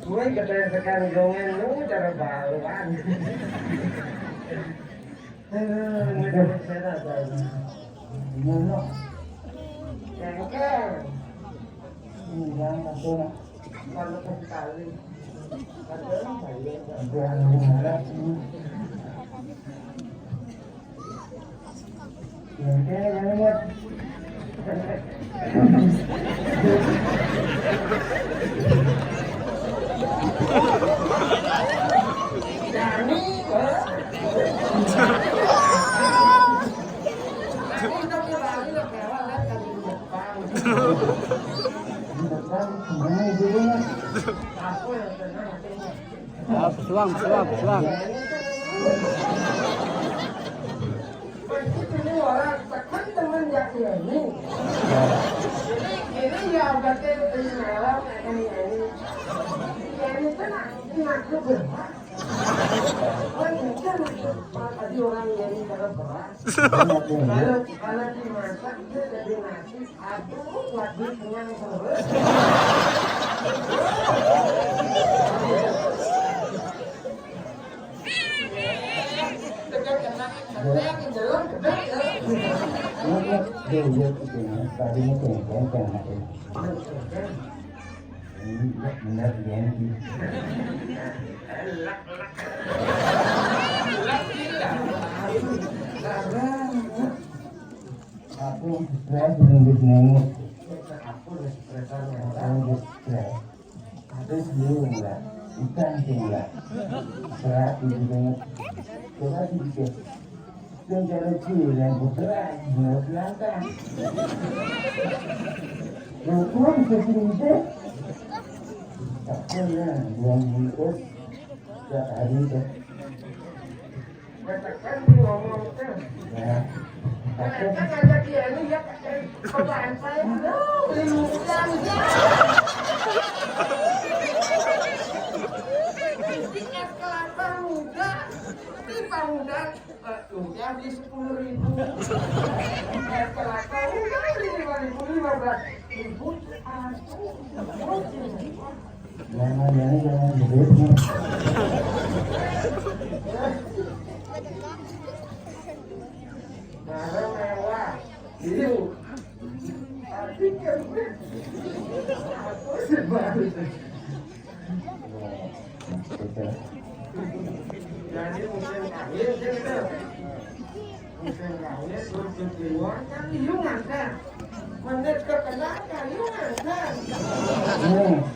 Gue gede sekali dongen lu cara baruan. Ini dapat serat lagi. Mana? Cengkel. Ini jangan ada. Kalau sekali. Ada saya. Ada cengkel yang buat. Pesuang. Ini orang tekan teman yang ini. Ini ya berarti penyelenggaraan ini tenang berat. Kan tadi orang yang kalau berat. Kalau dimasak dia jadi nasi, aduh lagi kenyang terus. Aku stres nunggu ada sebelum lah ikan tinggal berat itu banget coba sedikit dan cara kecil yang berat berat langkah yang tua bisa sedikit tak pernah buang bungkus setiap hari itu Katakan ngomong kan. ya Kan ada dia ini ya cobaan saya belum limutan ya. Tiket kelapa muda, pipa muda, udah di 10.000. Tiket kelapa muda di 5.000, 15.000. jangan begitu Barang mewah, hiu. Tapi kan aku sebaru. Jadi musim kawin gitu. Musim kawin terus keluar kan hiungan kan. Menit terkenal kan hiungan kan.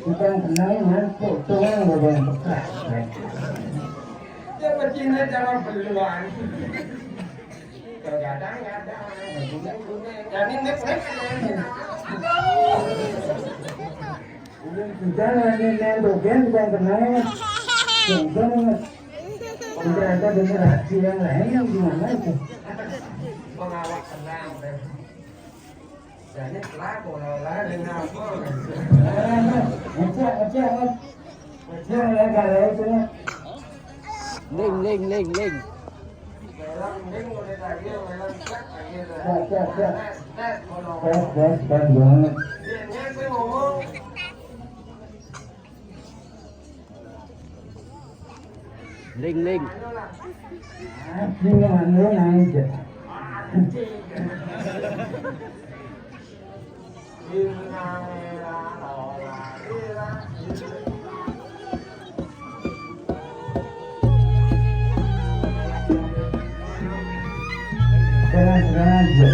kita kenal mantu tuang beban bekas Dia begini dalam peluang. Kadang-kadang, jadi ini Kita hanya mendogen bukan kenal. Contohnya, tidak ada generasi yang lain yang gimana itu? Pengawak tenang deh. Jadi pelaku lah dengan apa? Ngecek ya kalau itu ya. Ling. Dalam mending udah tadi dalam cek aja lah. Cek. Tes kalau Tes banget. dia sih ngomong. Ling. Asli anu aja. Terang aja.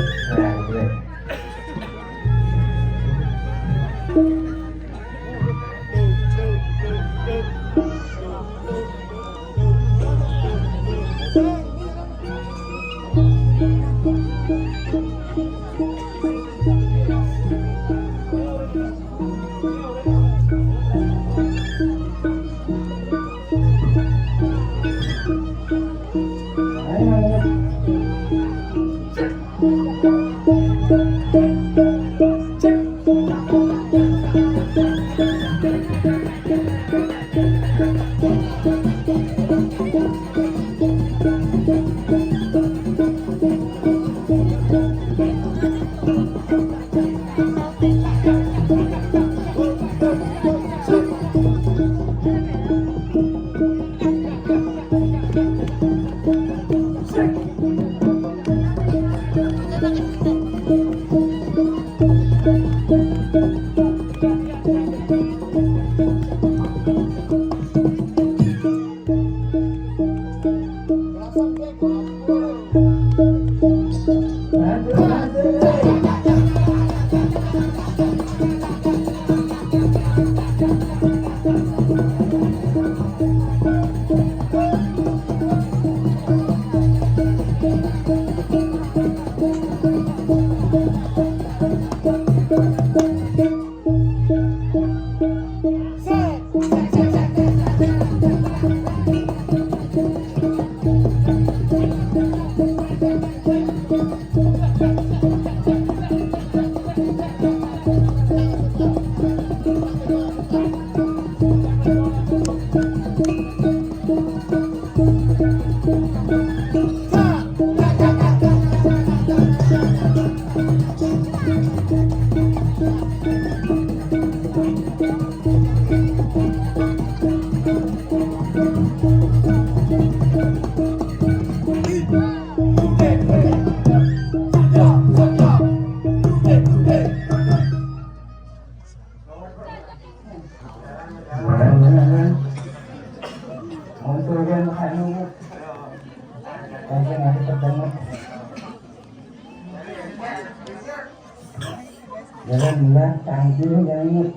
Jalan tangkil yang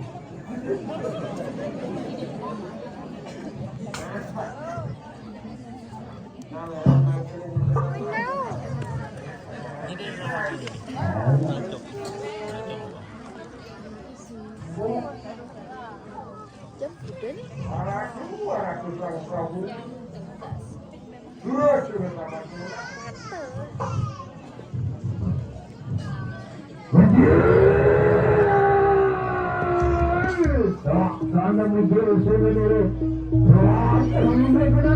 sana muncul sebenarnya ini mereka